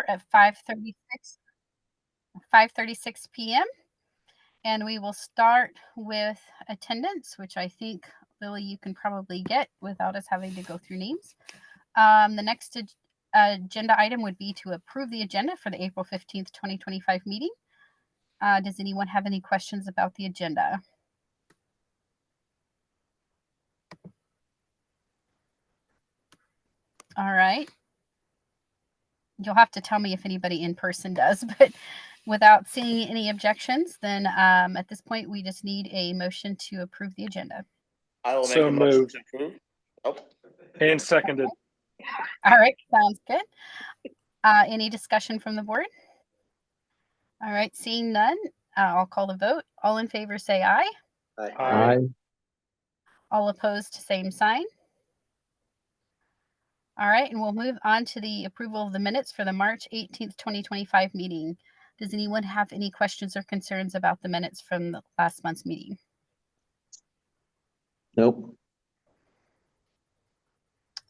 at 5:36 p.m. And we will start with attendance, which I think, Lily, you can probably get without us having to go through names. The next agenda item would be to approve the agenda for the April 15th, 2025 meeting. Does anyone have any questions about the agenda? All right. You'll have to tell me if anybody in person does, but without seeing any objections, then at this point, we just need a motion to approve the agenda. I will make a motion to approve. Oh. And seconded. All right, sounds good. Any discussion from the board? All right, seeing none, I'll call the vote. All in favor say aye. Aye. All opposed, same sign. All right, and we'll move on to the approval of the minutes for the March 18th, 2025 meeting. Does anyone have any questions or concerns about the minutes from the last month's meeting? Nope.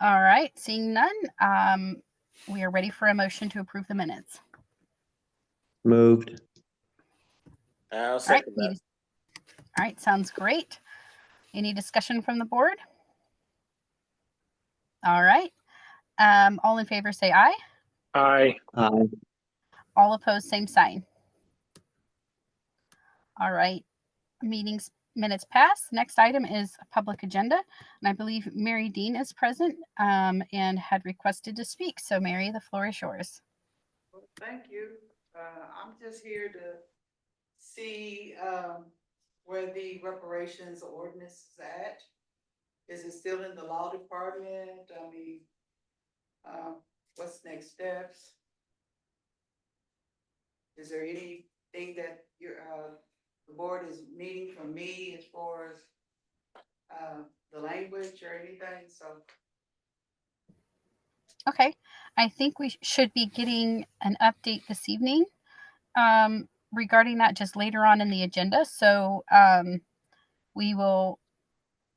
All right, seeing none, we are ready for a motion to approve the minutes. Moved. I'll second that. All right, sounds great. Any discussion from the board? All right. All in favor say aye. Aye. Aye. All opposed, same sign. All right. Meetings minutes pass. Next item is a public agenda. And I believe Mary Dean is present and had requested to speak. So Mary, the floor is yours. Well, thank you. I'm just here to see where the reparations ordinance is at. Is it still in the law department? I mean, what's next steps? Is there anything that the board is needing from me as far as the language or anything? So. Okay, I think we should be getting an update this evening regarding that just later on in the agenda. So we will,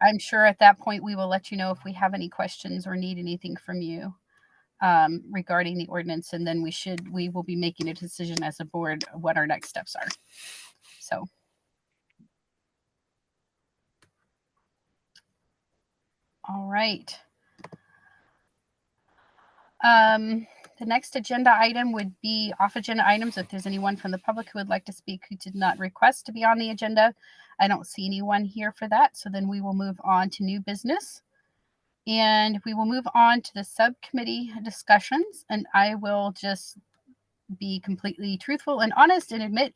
I'm sure at that point, we will let you know if we have any questions or need anything from you regarding the ordinance. And then we will be making a decision as a board what our next steps are. So. All right. The next agenda item would be off agenda items. If there's anyone from the public who would like to speak who did not request to be on the agenda, I don't see anyone here for that. So then we will move on to new business. And we will move on to the subcommittee discussions. And I will just be completely truthful and honest and admit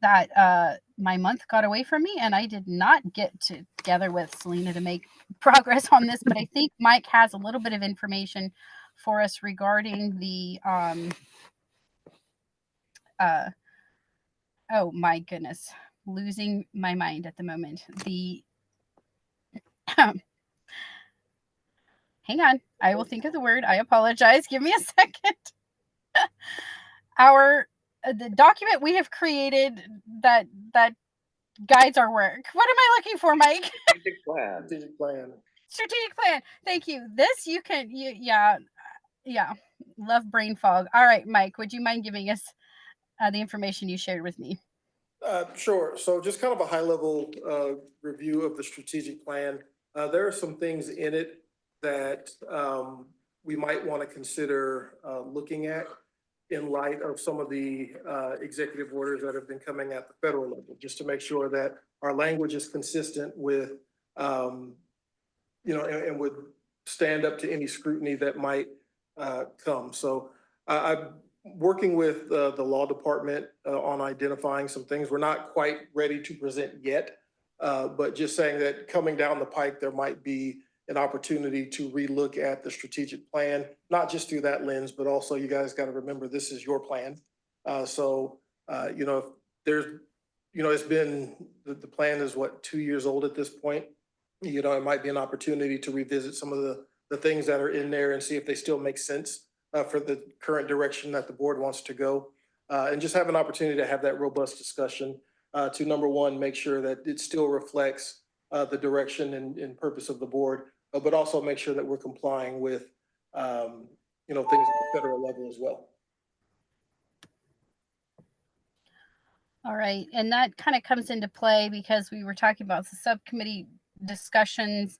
that my month got away from me and I did not get together with Selena to make progress on this. But I think Mike has a little bit of information for us regarding the oh my goodness, losing my mind at the moment. The hang on, I will think of the word. I apologize. Give me a second. The document we have created that guides our work. What am I looking for, Mike? Strategic plan. Strategic plan. Thank you. This you can yeah. Love brain fog. All right, Mike, would you mind giving us the information you shared with me? Sure. So just kind of a high level review of the strategic plan. There are some things in it that we might want to consider looking at in light of some of the executive orders that have been coming at the federal level, just to make sure that our language is consistent with, and would stand up to any scrutiny that might come. So I'm working with the law department on identifying some things. We're not quite ready to present yet, but just saying that coming down the pike, there might be an opportunity to relook at the strategic plan, not just through that lens, but also you guys got to remember this is your plan. If there's, it's been, the plan is what, 2 years old at this point. It might be an opportunity to revisit some of the things that are in there and see if they still make sense for the current direction that the board wants to go, and just have an opportunity to have that robust discussion to, number one, make sure that it still reflects the direction and purpose of the board, but also make sure that we're complying with, things at the federal level as well. All right, and that kind of comes into play because we were talking about the subcommittee discussions.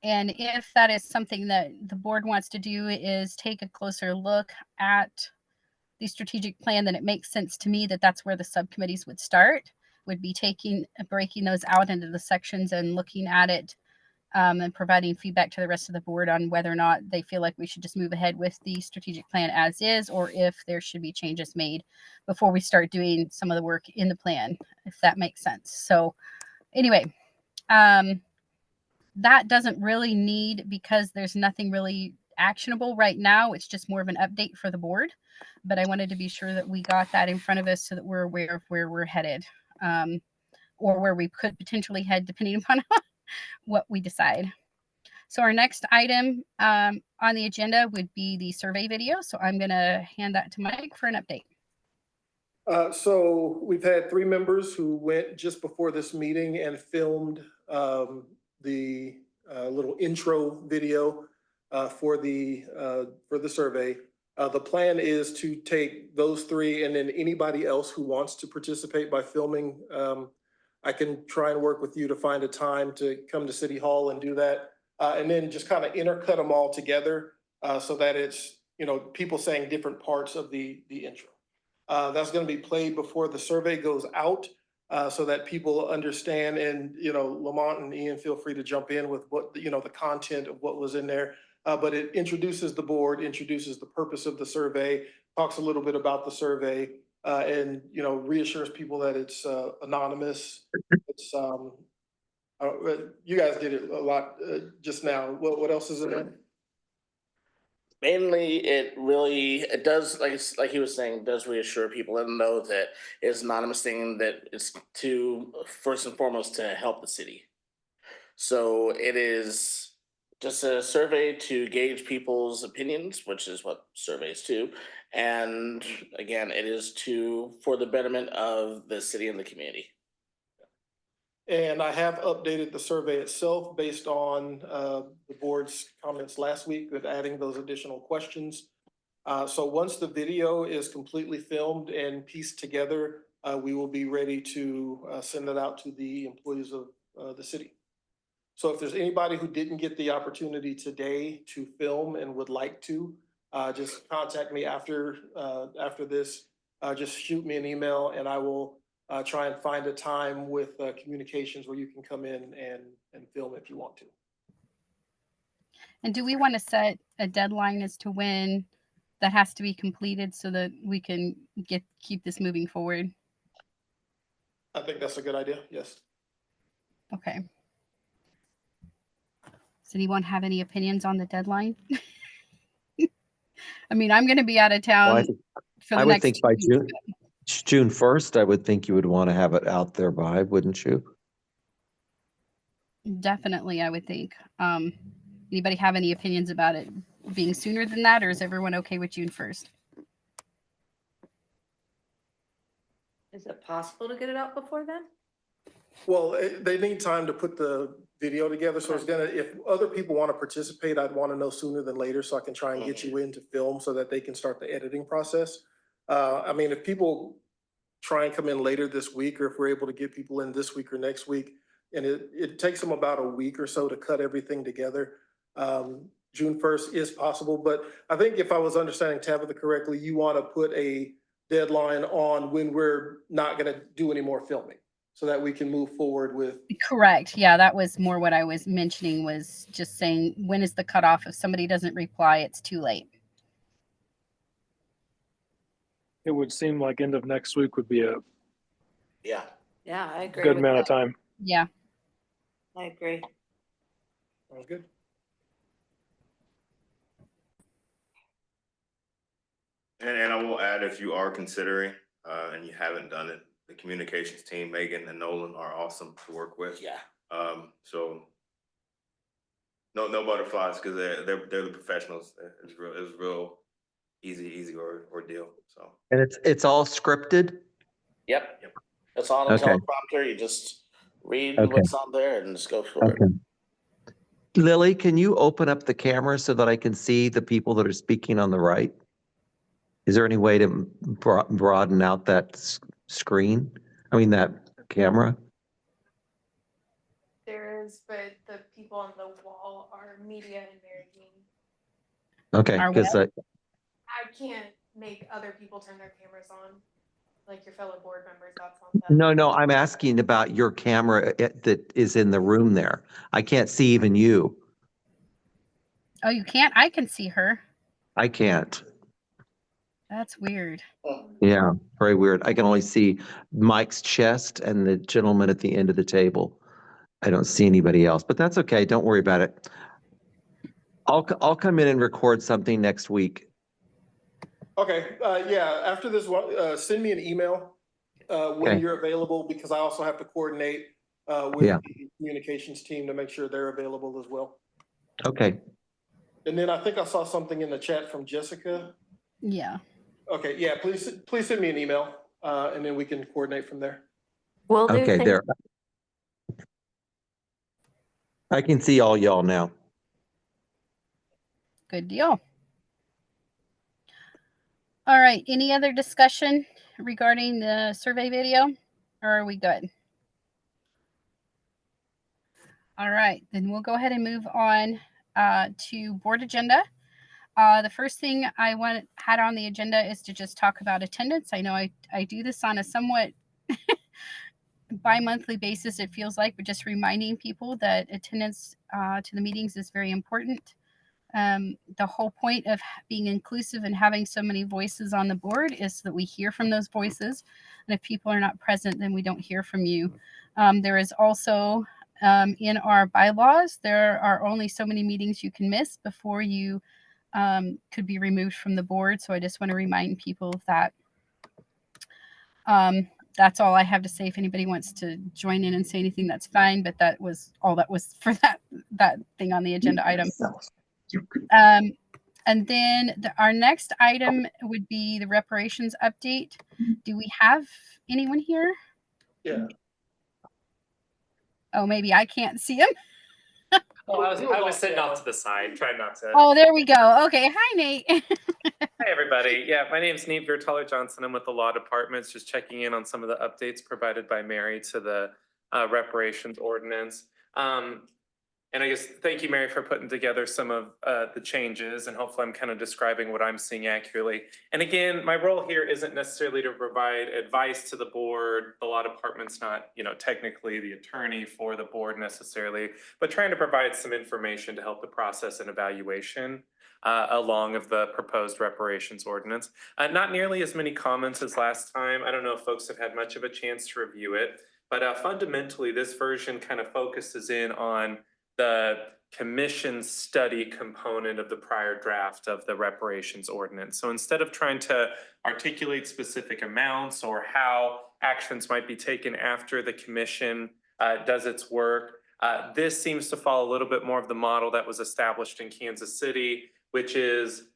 And if that is something that the board wants to do, is take a closer look at the strategic plan, then it makes sense to me that that's where the subcommittees would start, would be breaking those out into the sections and looking at it, and providing feedback to the rest of the board on whether or not they feel like we should just move ahead with the strategic plan as is, or if there should be changes made before we start doing some of the work in the plan, if that makes sense. So anyway, that doesn't really need, because there's nothing really actionable right now. It's just more of an update for the board. But I wanted to be sure that we got that in front of us so that we're aware of where we're headed, or where we could potentially head depending upon what we decide. So our next item on the agenda would be the survey video. So I'm going to hand that to Mike for an update. So we've had 3 members who went just before this meeting and filmed the little intro video for the survey. The plan is to take those 3 and then anybody else who wants to participate by filming. I can try and work with you to find a time to come to City Hall and do that. And then just kind of intercut them all together so that it's, people saying different parts of the intro. That's going to be played before the survey goes out so that people understand. And, Lamont and Ian, feel free to jump in with what, the content of what was in there. But it introduces the board, introduces the purpose of the survey, talks a little bit about the survey, and, reassures people that it's anonymous. It's, you guys did it a lot just now. What else is in there? Mainly, it does, like he was saying, does reassure people and know that it's an anonymous thing, that it's to, first and foremost, to help the city. So it is just a survey to gauge people's opinions, which is what surveys do. And again, it is for the betterment of the city and the community. And I have updated the survey itself based on the board's comments last week with adding those additional questions. So once the video is completely filmed and pieced together, we will be ready to send it out to the employees of the city. So if there's anybody who didn't get the opportunity today to film and would like to, just contact me after this. Just shoot me an email and I will try and find a time with communications where you can come in and film if you want to. And do we want to set a deadline as to when that has to be completed so that we can keep this moving forward? I think that's a good idea. Yes. Okay. Does anyone have any opinions on the deadline? I mean, I'm going to be out of town for the next 2 weeks. By June 1st, I would think you would want to have it out there by, wouldn't you? Definitely, I would think. Anybody have any opinions about it being sooner than that, or is everyone okay with June 1st? Is it possible to get it out before then? Well, they need time to put the video together. So it's if other people want to participate, I'd want to know sooner than later so I can try and get you in to film so that they can start the editing process. I mean, if people try and come in later this week, or if we're able to get people in this week or next week, and it takes them about a week or so to cut everything together. June 1st is possible, but I think if I was understanding Tabitha correctly, you want to put a deadline on when we're not going to do any more filming so that we can move forward with. Correct. Yeah, that was more what I was mentioning, was just saying, when is the cutoff? If somebody doesn't reply, it's too late. It would seem like end of next week would be a Yeah, I agree. good amount of time. Yeah. I agree. Sounds good. And I will add, if you are considering and you haven't done it, the communications team, Megan and Nolan, are awesome to work with. yeah. So no butterflies, because they're the professionals. It was real easy ordeal. So. And it's all scripted? Yep. It's on a teleprompter. You just read what's on there and just go for it. Lily, can you open up the camera so that I can see the people that are speaking on the right? Is there any way to broaden out that screen? I mean, that camera? There is, but the people on the wall are media and Mary. Okay, Are because I can't make other people turn their cameras on, like your fellow board members. That's on them. no, I'm asking about your camera that is in the room there. I can't see even you. Oh, you can't? I can see her. I can't. That's weird. Yeah, very weird. I can only see Mike's chest and the gentleman at the end of the table. I don't see anybody else, but that's okay. Don't worry about it. I'll come in and record something next week. Okay, yeah, after this one, send me an email, when Okay. you're available, because I also have to coordinate, with Yeah. the communications team to make sure they're available as well. Okay. And then I think I saw something in the chat from Jessica. Yeah. Okay, yeah, please send me an email, and then we can coordinate from there. Will do. Okay, Thank there. I can see all y'all now. Good deal. All right. Any other discussion regarding the survey video? Or are we good? All right. Then we'll go ahead and move on to board agenda. The first thing I had on the agenda is to just talk about attendance. I know I do this on a somewhat bi-monthly basis, it feels like, but just reminding people that attendance to the meetings is very important. The whole point of being inclusive and having so many voices on the board is so that we hear from those voices. And if people are not present, then we don't hear from you. There is also in our bylaws, there are only so many meetings you can miss before you could be removed from the board. So I just want to remind people of that. That's all I have to say. If anybody wants to join in and say anything, that's fine. But that was all that was for that thing on the agenda item. And then our next item would be the reparations update. Do we have anyone here? Yeah. Oh, maybe I can't see him. Oh, I was sitting off to the side, trying not to. Oh, there we go. Okay. Hi, Nate. Hi, everybody. Yeah, my name's Nate Vertaler Johnson. I'm with the Law Department, just checking in on some of the updates provided by Mary to the reparations ordinance. And I guess, thank you, Mary, for putting together some of the changes, and hopefully I'm kind of describing what I'm seeing accurately. And again, my role here isn't necessarily to provide advice to the board. The Law Department's not, technically the attorney for the board necessarily, but trying to provide some information to help the process and evaluation along of the proposed reparations ordinance. Not nearly as many comments as last time. I don't know if folks have had much of a chance to review it, but fundamentally, this version kind of focuses in on the commission study component of the prior draft of the reparations ordinance. So instead of trying to articulate specific amounts or how actions might be taken after the commission does its work, this seems to follow a little bit more of the model that was established in Kansas City, which is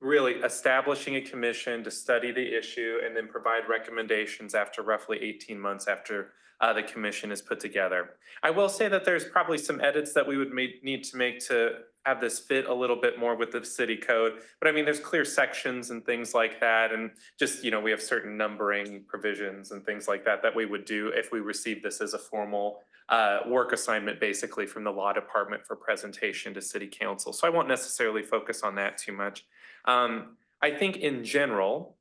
really establishing a commission to study the issue and then provide recommendations after roughly 18 months after the commission is put together. I will say that there's probably some edits that we would need to make to have this fit a little bit more with the city code. But I mean, there's clear sections and things like that. And just, we have certain numbering provisions and things like that that we would do if we receive this as a formal work assignment, basically from the law department for presentation to city council. So I won't necessarily focus on that too much. I think in general,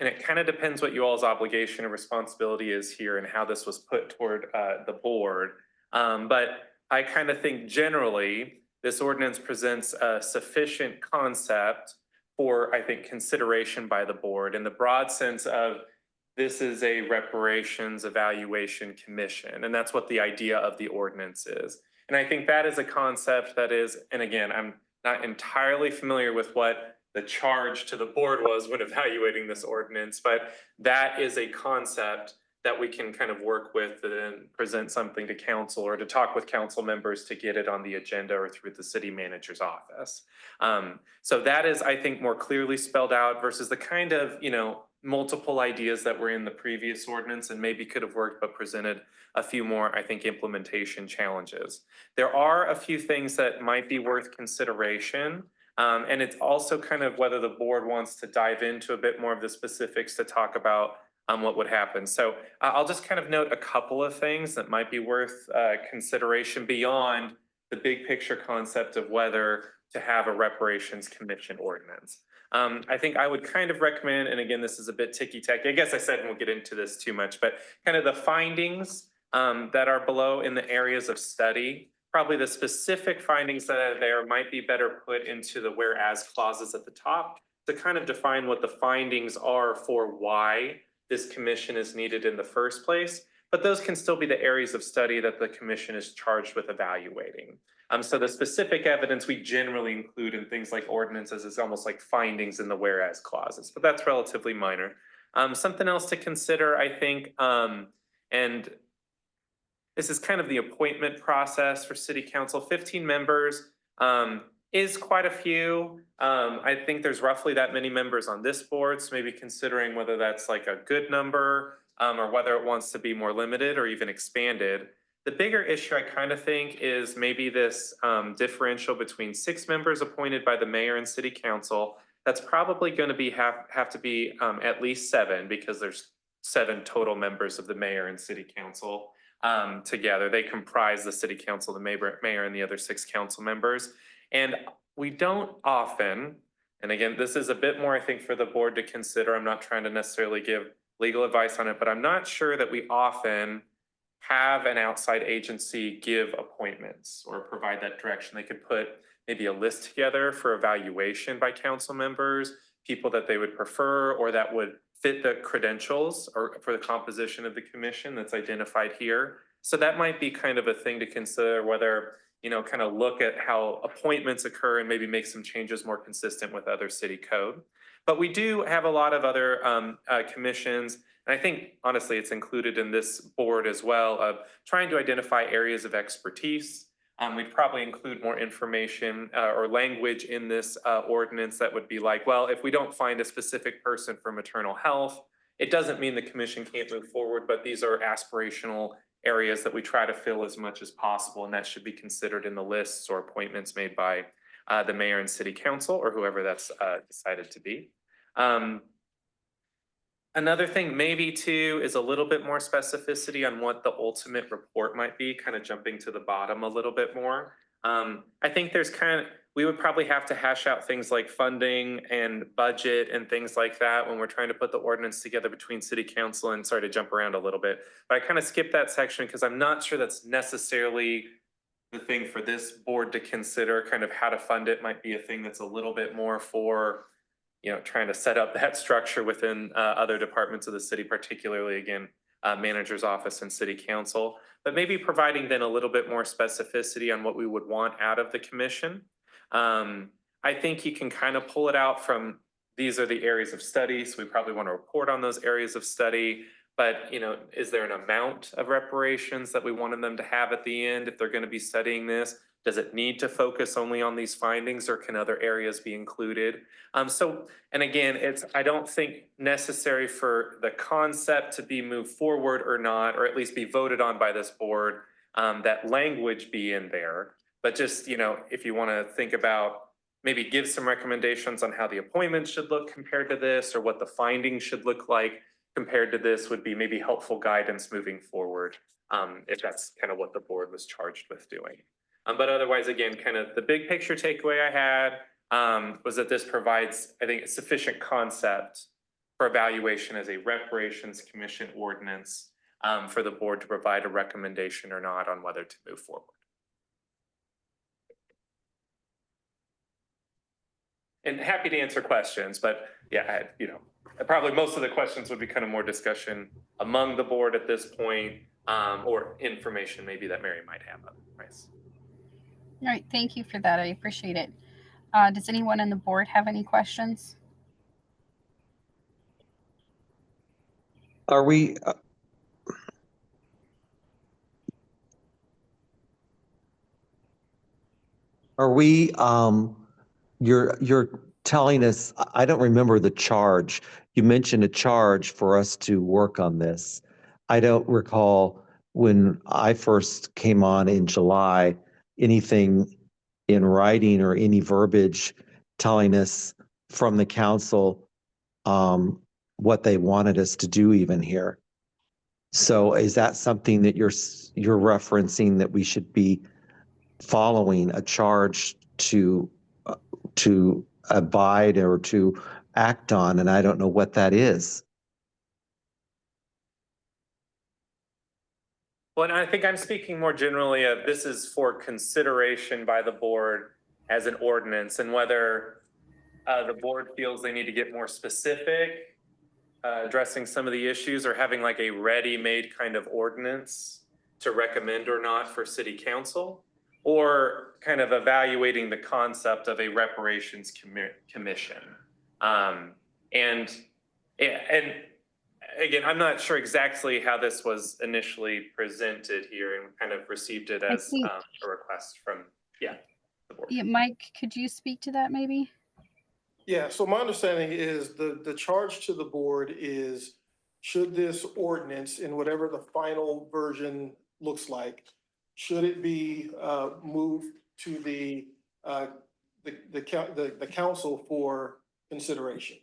and it kind of depends what you all's obligation and responsibility is here and how this was put toward the board. But I kind of think generally this ordinance presents a sufficient concept for, I think, consideration by the board in the broad sense of this is a reparations evaluation commission. And that's what the idea of the ordinance is. And I think that is a concept that is, and again, I'm not entirely familiar with what the charge to the board was when evaluating this ordinance, but that is a concept that we can kind of work with and present something to council or to talk with council members to get it on the agenda or through the city manager's office. So that is, I think, more clearly spelled out versus the kind of, multiple ideas that were in the previous ordinance and maybe could have worked, but presented a few more, I think, implementation challenges. There are a few things that might be worth consideration. And it's also kind of whether the board wants to dive into a bit more of the specifics to talk about what would happen. So I'll just kind of note a couple of things that might be worth consideration beyond the big picture concept of whether to have a reparations commission ordinance. I think I would kind of recommend, and again, this is a bit ticky-tacky. I guess I said, and we'll get into this too much, but kind of the findings that are below in the areas of study. Probably the specific findings that are there might be better put into the whereas clauses at the top to kind of define what the findings are for why this commission is needed in the first place. But those can still be the areas of study that the commission is charged with evaluating. So the specific evidence we generally include in things like ordinances is almost like findings in the whereas clauses, but that's relatively minor. Something else to consider, I think, and this is kind of the appointment process for city council. 15 members is quite a few. I think there's roughly that many members on this board, so maybe considering whether that's like a good number or whether it wants to be more limited or even expanded. The bigger issue I kind of think is maybe this differential between 6 members appointed by the mayor and city council. That's probably going to be have to be at least 7 because there's 7 total members of the mayor and city council together. They comprise the city council, the mayor and the other 6 council members. And we don't often, and again, this is a bit more, I think, for the board to consider. I'm not trying to necessarily give legal advice on it, but I'm not sure that we often have an outside agency give appointments or provide that direction. They could put maybe a list together for evaluation by council members, people that they would prefer or that would fit the credentials or for the composition of the commission that's identified here. So that might be kind of a thing to consider, whether, you know, kind of look at how appointments occur and maybe make some changes more consistent with other city code. But we do have a lot of other commissions. And I think, honestly, it's included in this board as well of trying to identify areas of expertise. We'd probably include more information or language in this ordinance that would be like, well, if we don't find a specific person for maternal health, it doesn't mean the commission can't move forward, but these are aspirational areas that we try to fill as much as possible. And that should be considered in the lists or appointments made by the mayor and city council or whoever that's decided to be. Another thing maybe too is a little bit more specificity on what the ultimate report might be, kind of jumping to the bottom a little bit more. I think there's we would probably have to hash out things like funding and budget and things like that when we're trying to put the ordinance together between city council and, sorry to jump around a little bit, but I kind of skipped that section because I'm not sure that's necessarily the thing for this board to consider. Kind of how to fund it might be a thing that's a little bit more for, you know, trying to set up that structure within other departments of the city, particularly again, manager's office and city council, but maybe providing then a little bit more specificity on what we would want out of the commission. I think you can kind of pull it out from, these are the areas of study. So we probably want to report on those areas of study, but, you know, is there an amount of reparations that we wanted them to have at the end if they're going to be studying this? Does it need to focus only on these findings or can other areas be included? And again, I don't think necessary for the concept to be moved forward or not, or at least be voted on by this board, that language be in there. But just, you know, if you want to think about, maybe give some recommendations on how the appointments should look compared to this, or what the findings should look like compared to this, would be maybe helpful guidance moving forward, if that's kind of what the board was charged with doing. But otherwise, again, kind of the big picture takeaway I had was that this provides, I think, a sufficient concept for evaluation as a reparations commission ordinance for the board to provide a recommendation or not on whether to move forward. And happy to answer questions, but yeah, you know, probably most of the questions would be kind of more discussion among the board at this point, or information maybe that Mary might have otherwise. All right, thank you for that. I appreciate it. Does anyone on the board have any questions? Are we you're telling us, I don't remember the charge. You mentioned a charge for us to work on this. I don't recall when I first came on in July, anything in writing or any verbiage telling us from the council what they wanted us to do even here. So is that something that you're referencing, that we should be following a charge to abide or to act on? And I don't know what that is. Well, and I think I'm speaking more generally of this is for consideration by the board as an ordinance, and whether the board feels they need to get more specific, addressing some of the issues, or having like a ready-made kind of ordinance to recommend or not for city council, or kind of evaluating the concept of a reparations commission. And again, I'm not sure exactly how this was initially presented here, and kind of received it as a request from, the board. Yeah, Mike, could you speak to that maybe? Yeah, so my understanding is the charge to the board is, should this ordinance, in whatever the final version looks like, should it be moved to the council for consideration?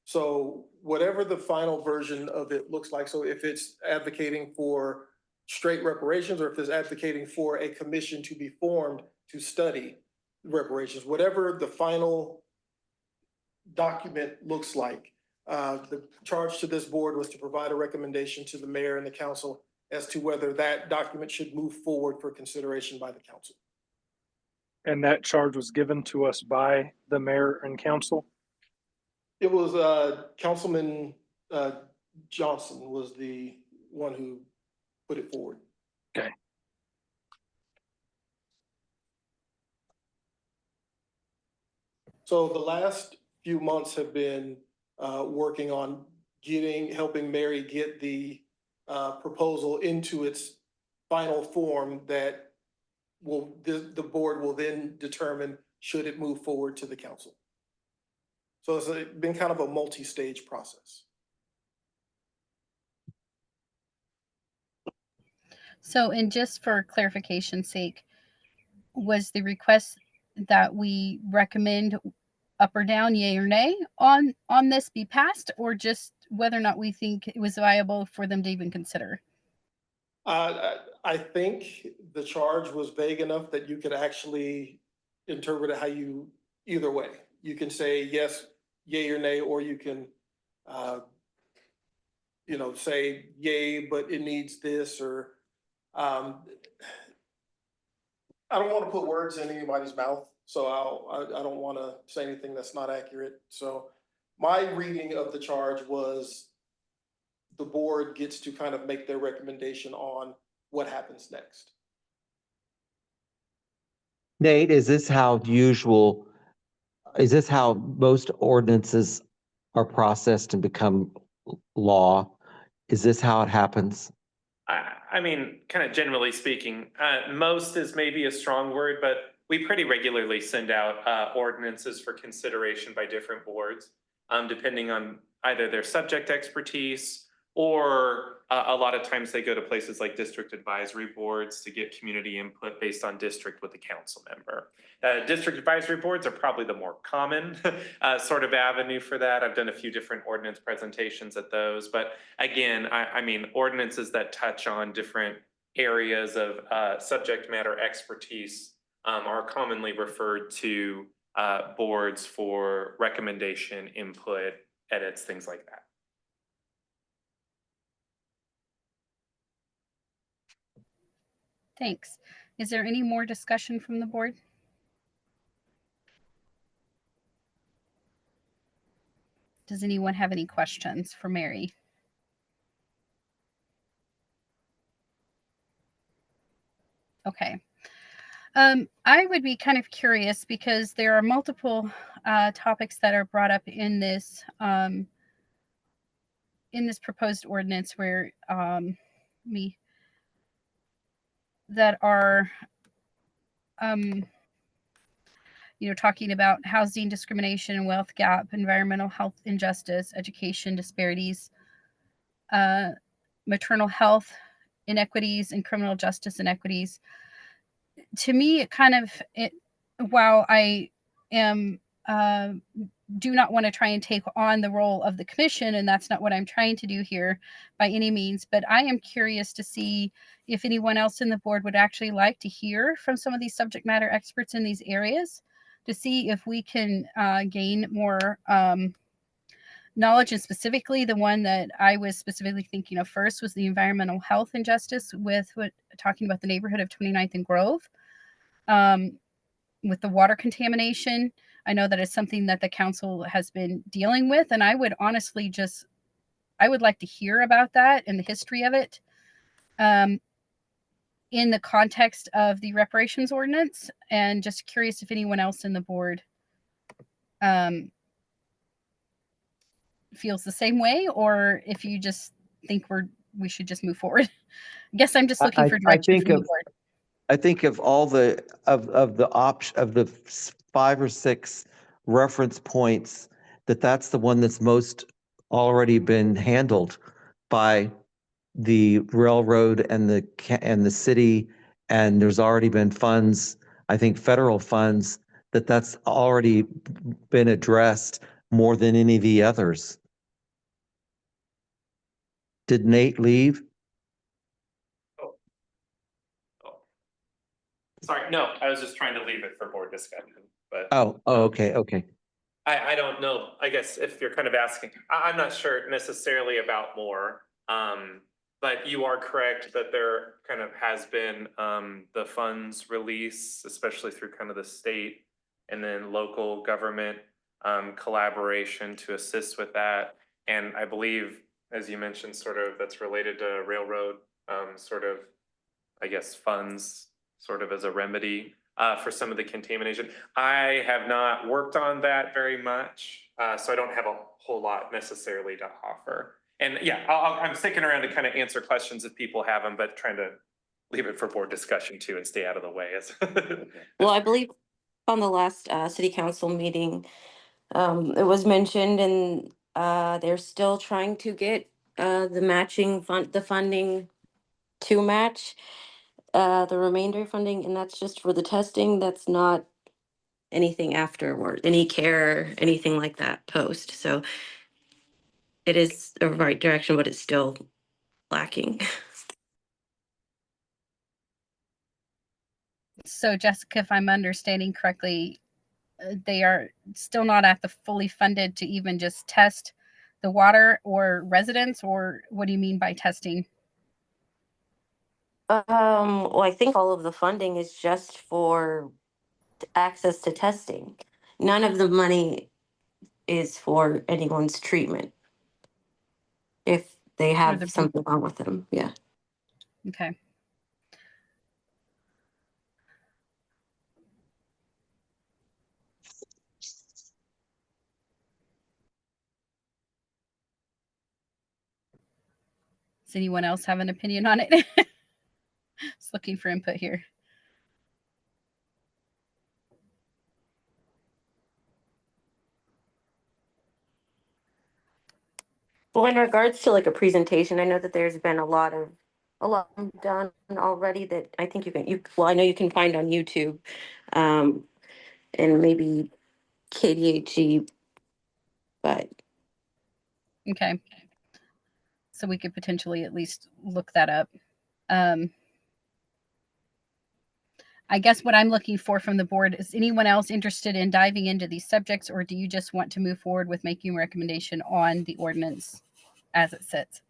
So whatever the final version of it looks like, so if it's advocating for straight reparations, or if it's advocating for a commission to be formed to study reparations, whatever the final document looks like. The charge to this board was to provide a recommendation to the mayor and the council as to whether that document should move forward for consideration by the council. And that charge was given to us by the mayor and council? It was Councilman Johnson was the one who put it forward. Okay. So the last few months have been working on helping Mary get the proposal into its final form that the board will then determine should it move forward to the council. So it's been kind of a multi-stage process. So, and just for clarification's sake, was the request that we recommend up or down, yay or nay on this be passed, or just whether or not we think it was viable for them to even consider? I think the charge was vague enough that you could actually interpret it how you, either way. You can say yes, yay or nay, or you can, say yay, but it needs this, or I don't want to put words in anybody's mouth, so I don't want to say anything that's not accurate. So my reading of the charge was the board gets to kind of make their recommendation on what happens next. Nate, is this how most ordinances are processed and become law? Is this how it happens? I mean, kind of generally speaking, most is maybe a strong word, but we pretty regularly send out ordinances for consideration by different boards, depending on either their subject expertise, or a lot of times they go to places like district advisory boards to get community input based on district with the council member. District advisory boards are probably the more common sort of avenue for that. I've done a few different ordinance presentations at those, but again, I mean, ordinances that touch on different areas of subject matter expertise are commonly referred to boards for recommendation, input, edits, things like that. Thanks. Is there any more discussion from the board? Does anyone have any questions for Mary? Okay. I would be kind of curious because there are multiple topics that are brought up in this proposed ordinance where that are talking about housing discrimination and wealth gap, environmental health injustice, education disparities, maternal health inequities, and criminal justice inequities. To me, while I am do not want to try and take on the role of the commission, and that's not what I'm trying to do here by any means. But I am curious to see if anyone else in the board would actually like to hear from some of these subject matter experts in these areas to see if we can gain more knowledge. And specifically, the one that I was specifically thinking of first was the environmental health and justice with talking about the neighborhood of 29th and Grove. With the water contamination, I know that it's something that the council has been dealing with, and I would honestly I would like to hear about that and the history of it in the context of the reparations ordinance, and just curious if anyone else in the board feels the same way, or if you just think we should just move forward. I guess I'm just looking for I direction think from the of board. I think of all the of the 5 or 6 reference points, that's the one that's most already been handled by the railroad and the city, and there's already been funds, I think federal funds, that's already been addressed more than any of the others. Did Nate leave? Sorry, no, I was just trying to leave it for board discussion, but. Oh, okay, okay. I don't know. I guess if you're kind of asking, I'm not sure necessarily about more. But you are correct that there kind of has been the funds release, especially through kind of the state and then local government collaboration to assist with that. And I believe, as you mentioned, sort of that's related to railroad sort of, I guess, funds sort of as a remedy for some of the contamination. I have not worked on that very much, so I don't have a whole lot necessarily to offer. And yeah, I'm sticking around to kind of answer questions if people have them, but trying to leave it for board discussion too and stay out of the way. Well, I believe on the last city council meeting, it was mentioned, and they're still trying to get the funding to match the remainder funding, and that's just for the testing. That's not anything afterward, any care, anything like that post. So it is the right direction, but it's still lacking. So Jessica, if I'm understanding correctly, they are still not at the fully funded to even just test the water or residents, or what do you mean by testing? Well, I think all of the funding is just for access to testing. None of the money is for anyone's treatment if they For the have something wrong with them. Yeah. Okay. Does anyone else have an opinion on it? Just looking for input here. Well, in regards to like a presentation, I know that there's been a lot done already that I think I know you can find on YouTube, and maybe KDHE, but Okay. So we could potentially at least look that up. I guess what I'm looking for from the board is anyone else interested in diving into these subjects, or do you just want to move forward with making a recommendation on the ordinance as it sits?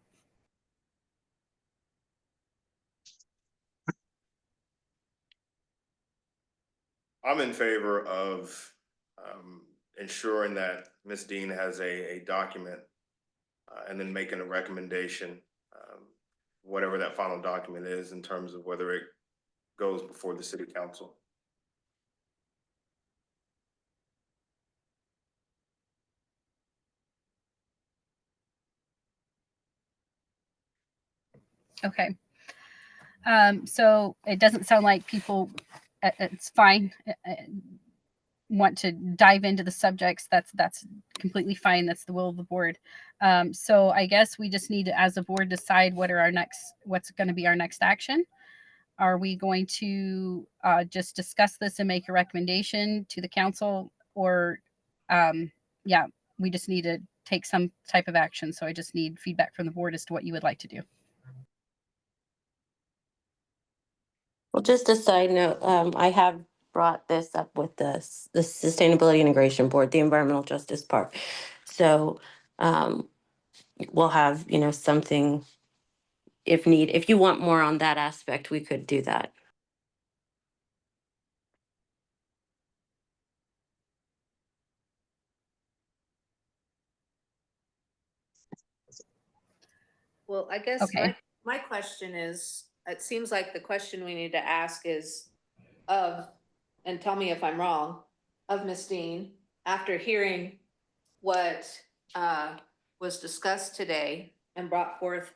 I'm in favor of ensuring that Ms. Dean has a document and then making a recommendation, whatever that final document is in terms of whether it goes before the city council. Okay. So it doesn't sound like people, it's fine, want to dive into the subjects. That's completely fine. That's the will of the board. So I guess we just need to, as a board, decide what's going to be our next action. Are we going to just discuss this and make a recommendation to the council, or yeah, we just need to take some type of action. So I just need feedback from the board as to what you would like to do. Well, just a side note, I have brought this up with the Sustainability Integration Board, the environmental justice part. So, we'll have, something if you want more on that aspect, we could do that. Well, I guess Okay. my question is, it seems like the question we need to ask is and tell me if I'm wrong, of Ms. Dean, after hearing what was discussed today and brought forth,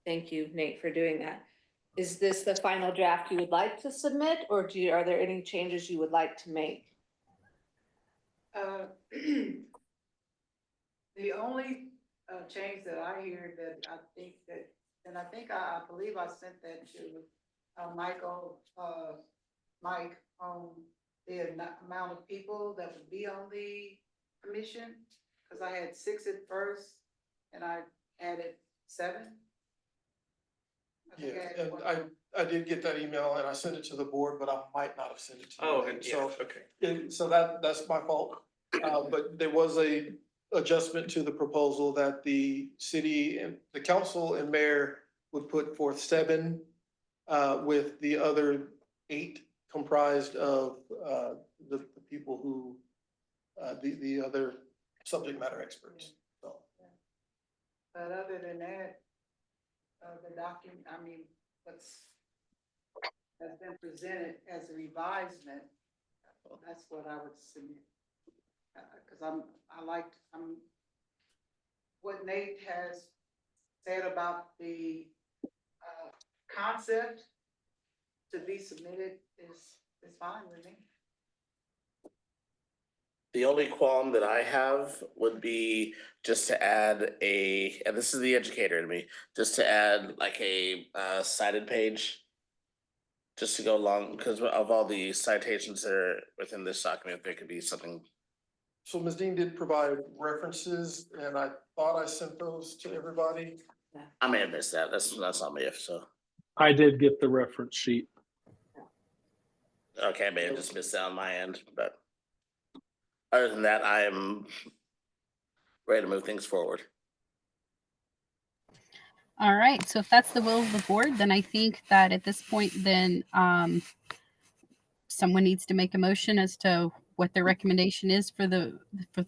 thank you, Nate, for doing that. Is this the final draft you would like to submit, or are there any changes you would like to make? The only change that I hear that I think that, and I believe I sent that to Mike, on the amount of people that would be on the commission, because I had 6 at first and I added 7. Yeah, and I did get that email and I sent it to the board, but I might not have sent it to you. Oh, Nate. yeah, So, okay. so that's my fault. But there was a adjustment to the proposal that the city and the council and mayor would put forth 7, with the other 8 comprised of, the people who, the other subject matter experts, so. But other than that, the document, has been presented as a revisement, that's what I would submit. Cause what Nate has said about the, concept to be submitted is fine with me. The only qualm that I have would be just to add and this is the educator in me, just to add like a cited page. Just to go along, because of all the citations that are within this document, there could be something. So Ms. Dean did provide references and I thought I sent those to everybody. I may have missed that. That's on me if so. I did get the reference sheet. Okay, I may have just missed that on my end, but other than that, I am ready to move things forward. All right. So if that's the will of the board, then I think that at this point, then someone needs to make a motion as to what their recommendation is for the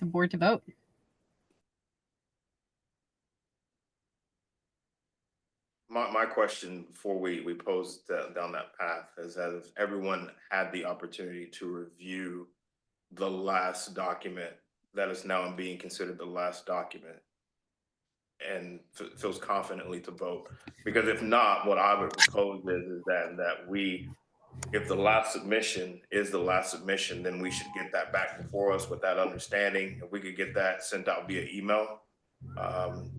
board to vote. My question before we pose down that path is, has everyone had the opportunity to review the last document that is now being considered the last document and feels confidently to vote? Because if not, what I would propose is that we, if the last submission is the last submission, then we should get that back before us with that understanding. If we could get that sent out via email,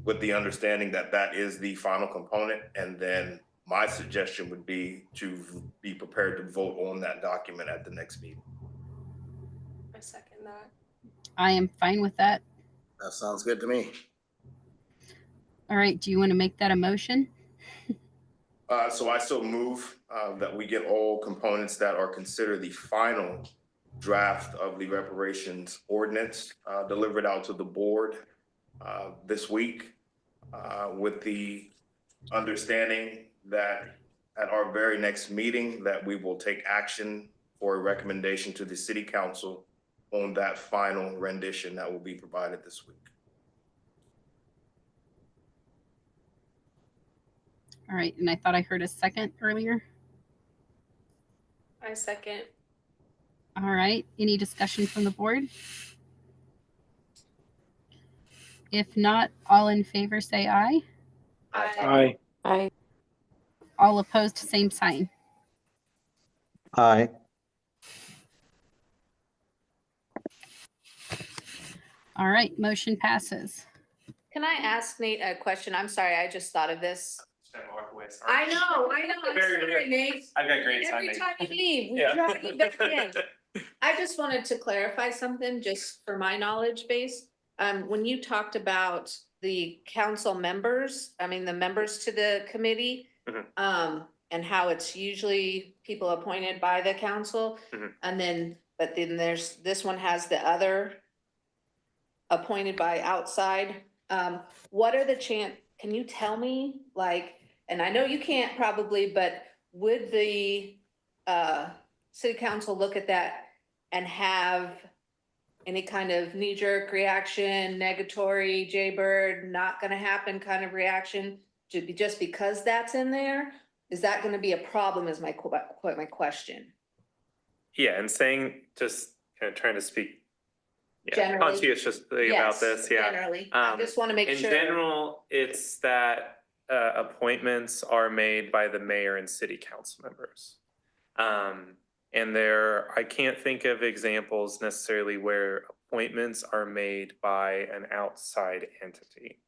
with the understanding that that is the final component. And then my suggestion would be to be prepared to vote on that document at the next meeting. I second that. I am fine with that. That sounds good to me. All right. Do you want to make that a motion? So I still move that we get all components that are considered the final draft of the reparations ordinance delivered out to the board this week, with the understanding that at our very next meeting that we will take action for a recommendation to the city council on that final rendition that will be provided this week. All right. And I thought I heard a second earlier. I second. All right. Any discussion from the board? If not, all in favor say aye. Aye. Aye. All opposed, same sign. Aye. All right. Motion passes. Can I ask Nate a question? I'm sorry, I just thought of this. Walk away, sorry. I know, I'm Very sorry, good. Nate. I've got great Every timing. time you leave, we Yeah. drag you back in. I just wanted to clarify something, just for my knowledge base. When you talked about the council members, I mean, the members to the committee, Mhm. and how it's usually people appointed by the council. Mhm. And then, but then there's, this one has the other appointed by outside. What are the can you tell me, like, and I know you can't probably, but would the city council look at that and have any kind of knee-jerk reaction, negatory, Jaybird, not gonna happen kind of reaction, just because that's in there? Is that gonna be a problem is my question. Yeah, and saying, just kind of trying to speak Generally. conscientiously about Yes, this, yeah. generally. I just wanna make sure. In general, it's that appointments are made by the mayor and city council members. And I can't think of examples necessarily where appointments are made by an outside entity.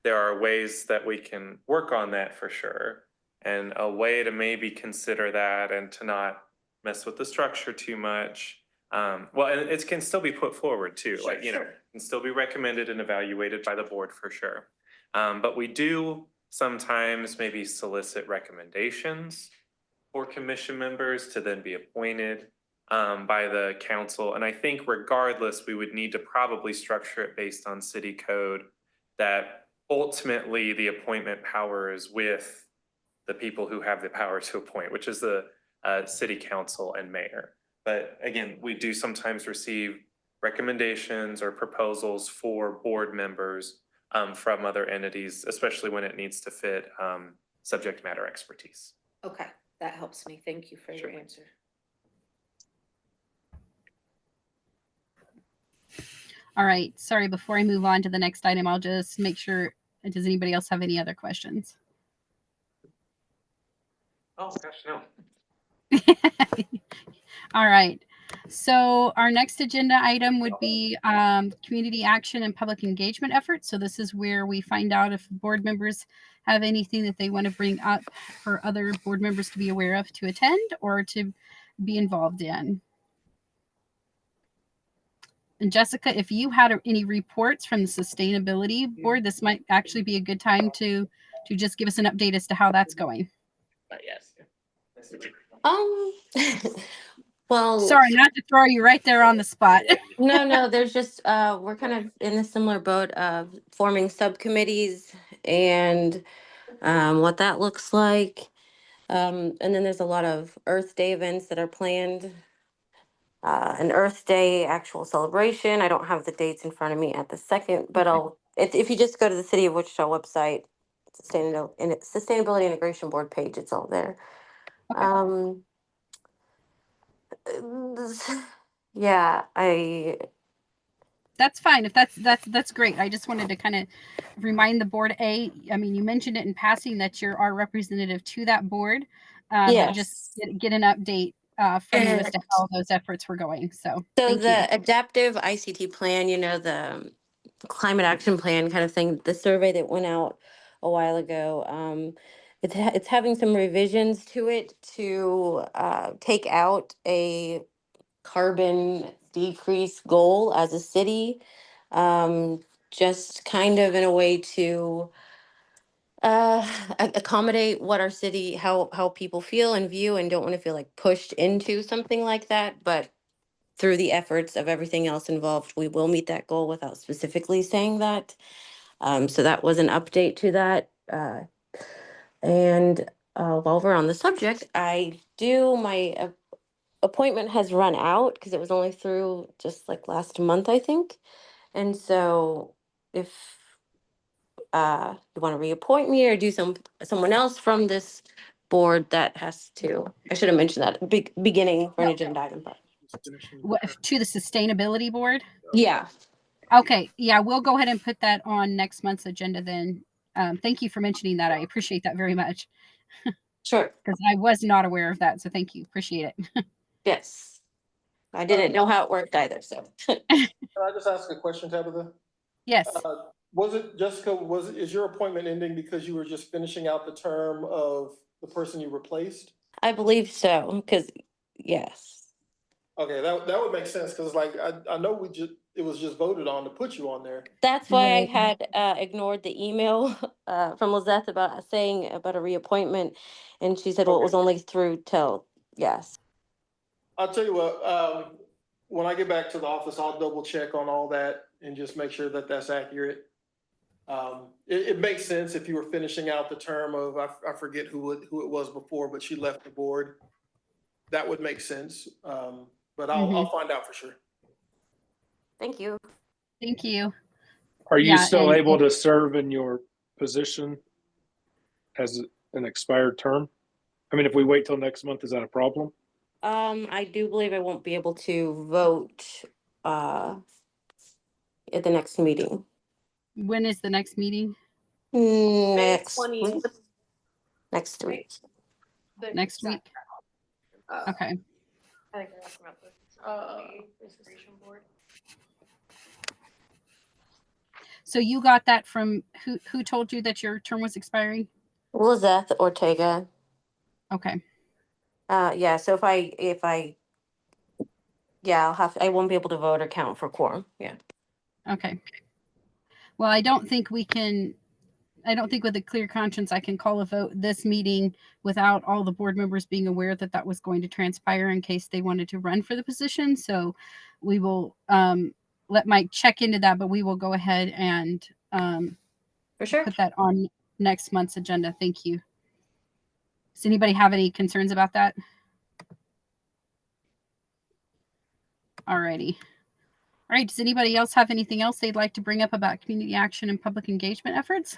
There are ways that we can work on that for sure. And a way to maybe consider that and to not mess with the structure too much. Well, and it can still be put forward too, Sure, like, you know, sure. can still be recommended and evaluated by the board for sure. But we do sometimes maybe solicit recommendations for commission members to then be appointed by the council. And I think regardless, we would need to probably structure it based on city code that ultimately the appointment power is with the people who have the power to appoint, which is the city council and mayor. But again, we do sometimes receive recommendations or proposals for board members from other entities, especially when it needs to fit subject matter expertise. Okay, that helps me. Thank you for your answer. All right. Sorry, before I move on to the next item, I'll just make sure, does anybody else have any other questions? Oh gosh, no. All right. So our next agenda item would be community action and public engagement efforts. So this is where we find out if board members have anything that they want to bring up for other board members to be aware of to attend or to be involved in. And Jessica, if you had any reports from the sustainability board, this might actually be a good time to just give us an update as to how that's going. Yes. Well, Sorry, not to throw you right there on the spot. no, there's just, we're kind of in a similar boat of forming subcommittees and what that looks like. And then there's a lot of Earth Day events that are planned. An Earth Day actual celebration. I don't have the dates in front of me at the second, but if you just go to the City of Wichita website, Sustainability Integration Board page, it's all there. Okay. Yeah, That's fine. If that's great. I just wanted to kind of remind the board. I mean, you mentioned it in passing that you're our representative to that board, but just yes. get an update from you as to how those efforts were going. So thank you. The adaptive ICT plan, the climate action plan kind of thing, the survey that went out a while ago, it's having some revisions to it to take out a carbon decrease goal as a city, just kind of in a way to accommodate what our city, how people feel and view, and don't want to feel like pushed into something like that. But through the efforts of everything else involved, we will meet that goal without specifically saying that. So that was an update to that. And while we're on the subject, my appointment has run out because it was only through just like last month, I think. And so if you want to reappoint me or do someone else from this board, that has to, I should have mentioned that beginning for an agenda item, but To the sustainability board. yeah. Okay. Yeah, we'll go ahead and put that on next month's agenda then. Thank you for mentioning that. I appreciate that very much. Sure. Because I was not aware of that. So thank you. Appreciate it. Yes. I didn't know how it worked either, so. Can I just ask a question, Tabitha? Yes. Was it, Jessica, is your appointment ending because you were just finishing out the term of the person you replaced? I believe so, because, yes. Okay, that would make sense, because like, I know it was just voted on to put you on there. That's why I had ignored the email from Lizette about saying about a reappointment, and she said, well, it was Okay. only through till, yes. I'll tell you what, when I get back to the office, I'll double check on all that and just make sure that that's accurate. It makes sense if you were finishing out the term of, I forget who it was before, but she left the board. That would make sense. But I'll find out for sure. Thank you. Thank you. Are you Yeah, still and able to serve in your position as an expired term? I mean, if we wait till next month, is that a problem? I do believe I won't be able to vote at the next meeting. when is the next meeting? Next 20th. week. Next week. The Next week? exact- Okay. I think you're asking about the registration board. So you got that from who told you that your term was expiring? Lizette Ortega. Okay. Yeah, so I won't be able to vote or count for quorum. Yeah. Okay. Well, I don't think with a clear conscience I can call a vote this meeting without all the board members being aware that that was going to transpire in case they wanted to run for the position. So we will let Mike check into that, but we will go ahead and For sure. put that on next month's agenda. Thank you. Does anybody have any concerns about that? Alrighty. All right. Does anybody else have anything else they'd like to bring up about community action and public engagement efforts?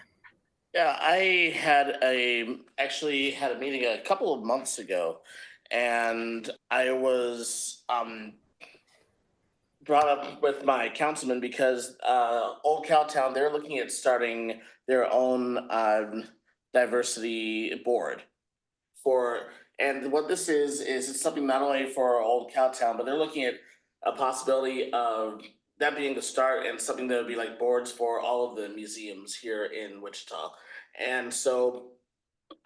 Yeah, I actually had a meeting a couple of months ago, and I was brought up with my councilman because Old Cowtown, they're looking at starting their own diversity board and what this is it's something not only for Old Cowtown, but they're looking at a possibility of that being the start and something that would be like boards for all of the museums here in Wichita. And so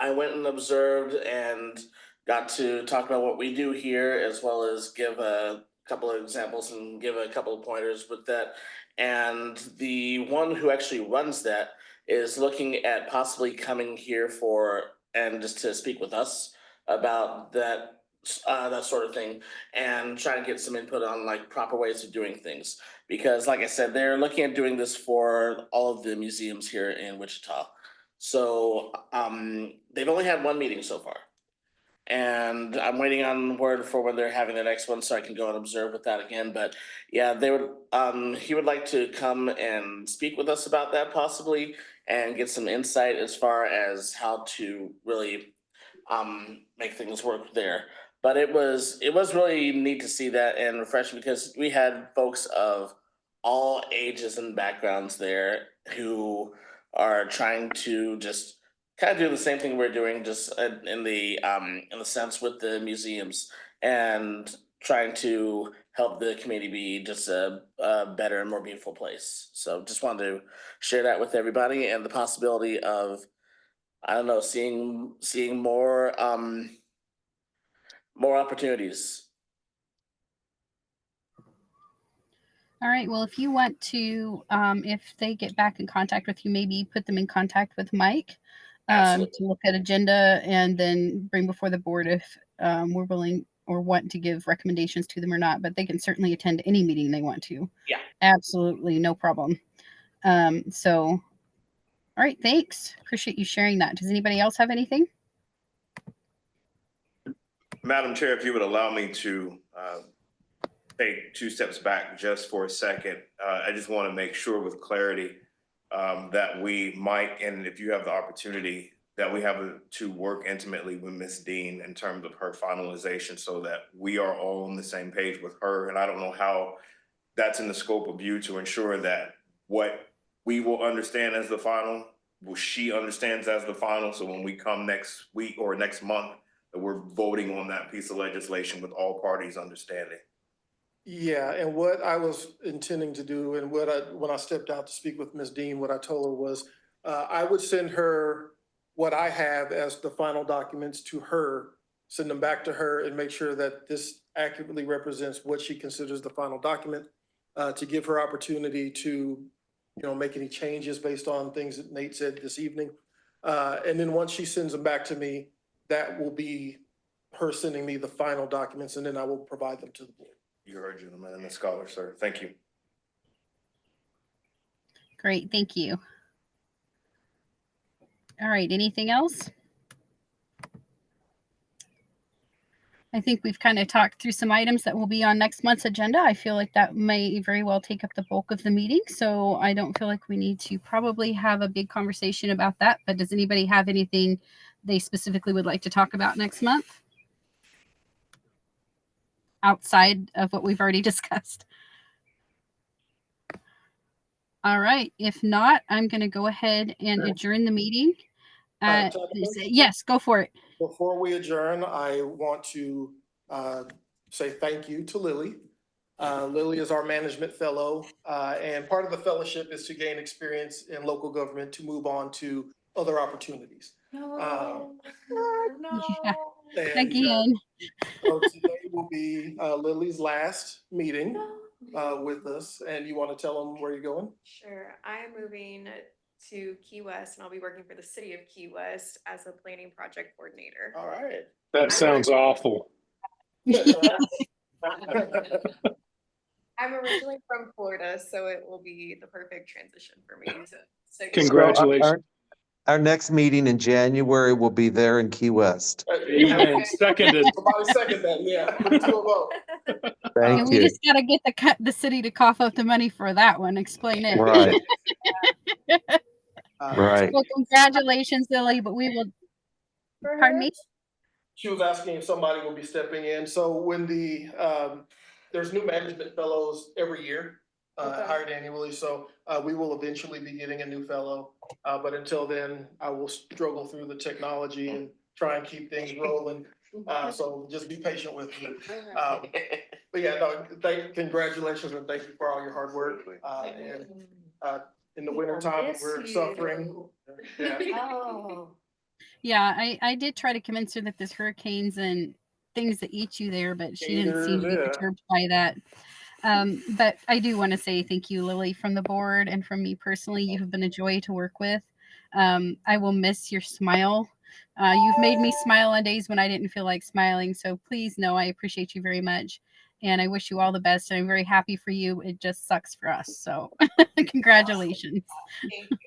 I went and observed and got to talk about what we do here, as well as give a couple of examples and give a couple of pointers with that. And the one who actually runs that is looking at possibly coming here and just to speak with us about that sort of thing, and try to get some input on like proper ways of doing things. Because, like I said, they're looking at doing this for all of the museums here in Wichita. So they've only had one meeting so far, and I'm waiting on word for when they're having the next one so I can go and observe with that again. But yeah, they would. He would like to come and speak with us about that possibly, and get some insight as far as how to really make things work there. But it was really neat to see that and refreshing, because we had folks of all ages and backgrounds there who are trying to just kind of do the same thing we're doing, just in the sense with the museums, and trying to help the community be just a better and more beautiful place. So just wanted to share that with everybody, and the possibility of, I don't know, seeing more opportunities. All right. Well, if you want to, if they get back in contact with you, maybe put them in contact with Mike to look at agenda and then bring before the board if we're willing or want to give recommendations to them or not. But they can certainly attend any meeting they want to. Yeah. Absolutely. No problem. So, all right. Thanks. Appreciate you sharing that. Does anybody else have anything? Madam Chair, if you would allow me to take 2 steps back just for a second. I just want to make sure with clarity that we might, and if you have the opportunity, that we have to work intimately with Ms. Dean in terms of her finalization, so that we are all on the same page with her. And I don't know how that's in the scope of you to ensure that what we will understand as the final, what she understands as the final. So when we come next week or next month, that we're voting on that piece of legislation with all parties understanding. Yeah, and what I was intending to do, and when I stepped out to speak with Ms. Dean, what I told her was I would send her what I have as the final documents to her, send them back to her and make sure that this accurately represents what she considers the final document, to give her opportunity to, make any changes based on things that Nate said this evening. And then once she sends them back to me, that will be her sending me the final documents, and then I will provide them to the board. You heard, gentlemen, and the scholar, sir. Thank you. Great, thank you. All right, anything else? I think we've kind of talked through some items that will be on next month's agenda. I feel like that may very well take up the bulk of the meeting, so I don't feel like we need to probably have a big conversation about that. But does anybody have anything they specifically would like to talk about next month outside of what we've already discussed? All right, if not, I'm going to go ahead and adjourn the meeting. Yes, go for it. Before we adjourn, I want to say thank you to Lily. Lily is our management fellow, and part of the fellowship is to gain experience in local government to move on to other opportunities. No. Yeah. Again. So today will be Lily's last meeting with us, and you want to tell them where you're going? Sure. I'm moving to Key West and I'll be working for the city of Key West as a planning project coordinator. All right. That sounds awful. I'm originally from Florida, so it will be the perfect transition for me to Congratulations. Our next meeting in January will be there in Key West. Amen. Seconded. Somebody second that, yeah. Put it to a vote. Thank And you. we just got to get the city to cough up the money for that one. Explain it. Right. Right. Well, congratulations, Lily, but we will, pardon me? She was asking if somebody will be stepping in. So when there's new management fellows every year, hired annually. So we will eventually be getting a new fellow. But until then, I will struggle through the technology and try and keep things rolling. So just be patient with me. But yeah, no, congratulations and thank you for all your hard work. And in the winter time, we're suffering. Yeah. Oh. Yeah, I did try to convince her that there's hurricanes and things that eat you there, but she didn't seem to be perturbed by that. But I do want to say thank you, Lily, from the board and from me personally. You have been a joy to work with. I will miss your smile. You've made me smile on days when I didn't feel like smiling. So please know I appreciate you very much. And I wish you all the best. And I'm very happy for you. It just sucks for us. So congratulations. Thank you.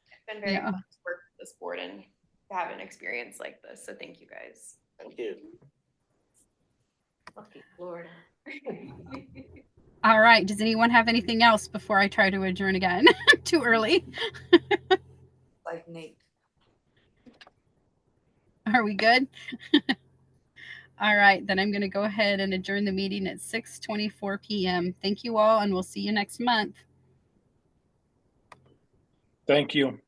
It's been very fun to work with this board and to have an experience like this. So thank you guys. Thank you. Lucky Florida. All right. Does anyone have anything else before I try to adjourn again? Too early. Like Nate. Are we good? All right, then I'm going to go ahead and adjourn the meeting at 6:24 p.m. Thank you all, and we'll see you next month. Thank you.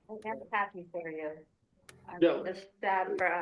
I'm happy for you. I'm Yeah. just sad for us.